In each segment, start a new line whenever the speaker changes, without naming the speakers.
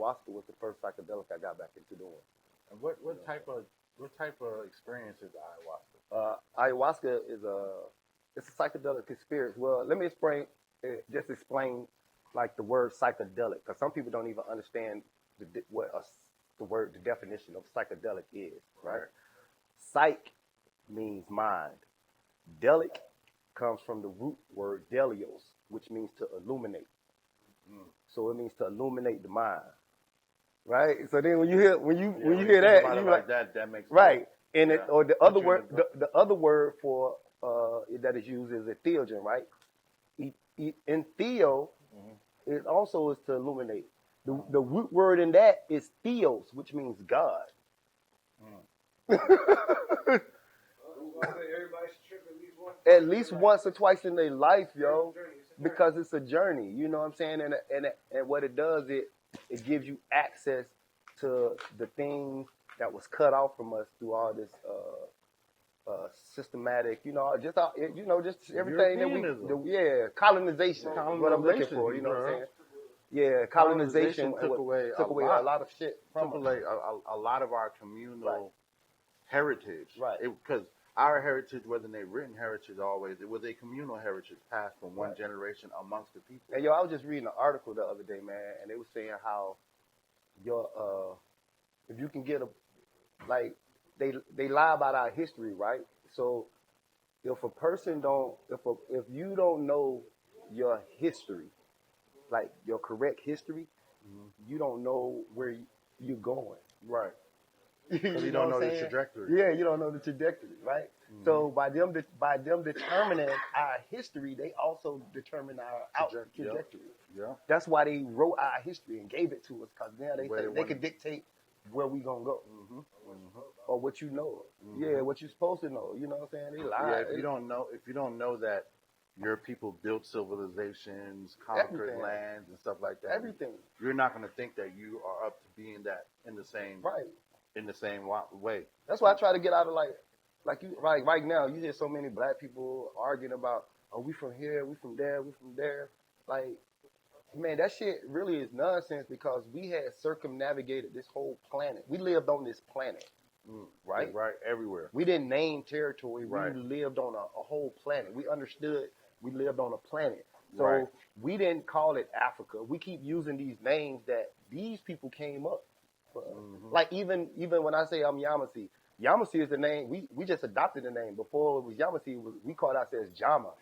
ayahuasca was the first psychedelic I got back into doing.
And what type of experience is ayahuasca?
Ayahuasca is it's a psychedelic experience. Well, let me explain like the word psychedelic, because some people don't even understand the definition of psychedelic is, right? Psych means mind. Delic comes from the root word delios, which means to illuminate. So it means to illuminate the mind, right? So then when you hear that, you like
that makes
right. And or the other word for that is used is entheogen, right? Entheo it also is to illuminate. The root word in that is theos, which means God. At least once or twice in their life, yo, because it's a journey. You know what I'm saying? And what it does, it gives you access to the things that was cut off from us through all this systematic, just everything that colonization. What I'm looking for, you know what I'm saying? Yeah, colonization
took away
a lot of shit from us.
Took away a lot of our communal heritage.
Right.
Because our heritage wasn't a written heritage always. It was a communal heritage passed from one generation amongst the people.
And I was just reading an article the other day, man, and they were saying how if you can get they lie about our history, right? So if you don't know your history, like your correct history, you don't know where you're going.
Right. Because you don't know the trajectory.
Yeah, you don't know the trajectory, right? So by them determining our history, they also determine our trajectory.
Yeah.
That's why they wrote our history and gave it to us, because now they could dictate where we gonna go, or what you know. Yeah, what you're supposed to know. You know what I'm saying? They lie.
Yeah, if you don't know that your people built civilizations, conquered lands, and stuff like that.
Everything.
You're not gonna think that you are up to being that in the same way.
That's why I try to get out of like you right now. You hear so many black people arguing about, oh, we from here, we from there, we from there. Like, man, that shit really is nonsense, because we had circumnavigated this whole planet. We lived on this planet, right?
Right, everywhere.
We didn't name territory.
Right.
We lived on a whole planet. We understood we lived on a planet. So we didn't call it Africa. We keep using these names that these people came up for. Like even when I say I'm Yamasee, Yamasee is the name. We just adopted the name. Before it was Yamasee, we called ourselves Jama,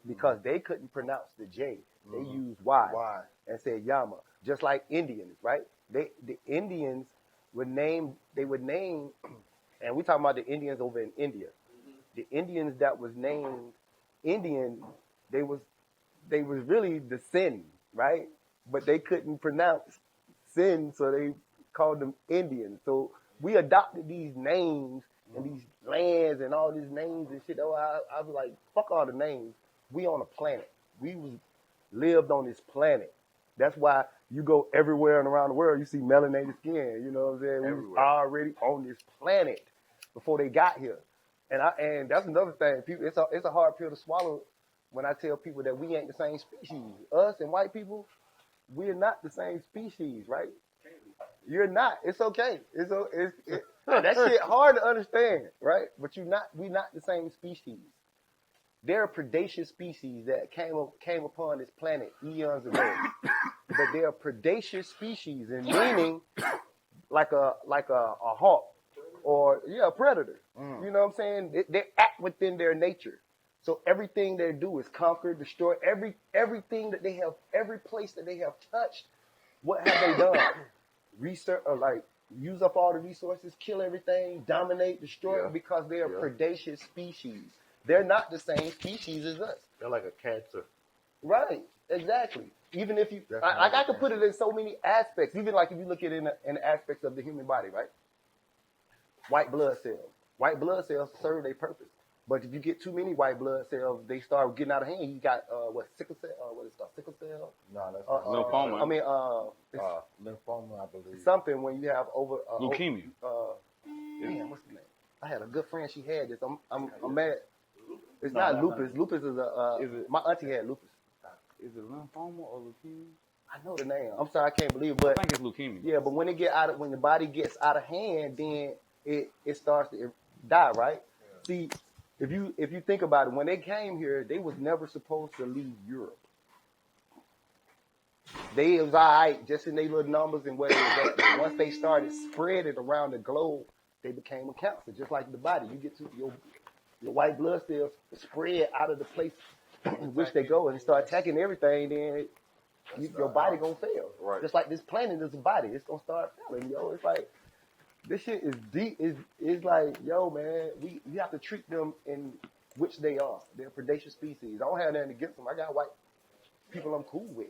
because they couldn't pronounce the J. They used Y and said Yama. Just like Indians, right? The Indians would name, and we're talking about the Indians over in India. The Indians that was named Indian, they was really the Sin, right? But they couldn't pronounce Sin, so they called them Indians. So we adopted these names and these lands and all these names and shit. I was like, fuck all the names. We on a planet. We lived on this planet. That's why you go everywhere and around the world, you see melanated skin. You know what I'm saying?
Everywhere.
We was already on this planet before they got here. And that's another thing. People, it's a hard pill to swallow when I tell people that we ain't the same species. Us and white people, we're not the same species, right? You're not. It's okay. That shit hard to understand, right? But we're not the same species. There are predaceous species that came upon this planet eons ago. But they are predaceous species, in meaning like a hawk or a predator. You know what I'm saying? They act within their nature. So everything they do is conquer, destroy everything that they have, every place that they have touched. What have they done? Research, use up all the resources, kill everything, dominate, destroy, because they are predaceous species. They're not the same species as us.
They're like a cancer.
Right, exactly. Even if I could put it in so many aspects. Even like if you look at it in the aspects of the human body, right? White blood cells. White blood cells serve their purpose. But if you get too many white blood cells, they start getting out of hand. You got sickle cell? What is it called? Sickle cell?
No, that's
lymphoma.
I mean,
lymphoma, I believe.
Something when you have
leukemia.
Man, what's the name? I had a good friend. She had this. I'm mad. It's not lupus. Lupus is my auntie had lupus.
Is it lymphoma or leukemia?
I know the name. I'm sorry, I can't believe it.
I
But
think it's leukemia.
yeah, but when the body gets out of hand, then it starts to die, right? See, if you think about it, when they came here, they was never supposed to leave Europe. They was all right, just in their little numbers and where they was at. But once they started spreading around the globe, they became a cancer, just like the body. You get to your white blood cells spread out of the place in which they go and start attacking everything, then your body gonna fail.
Right.
Just like this planet is a body, it's gonna start failing, yo. It's like this shit is deep. It's like, yo, man, we have to treat them in which they are. They're predaceous species. I don't have nothing against them. I got white people I'm cool with,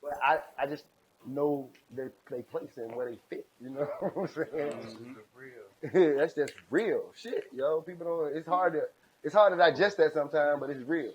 but I just know they place and where they fit. You know what I'm saying? That's just real shit, yo. People don't. It's hard to digest that sometimes, but it's real.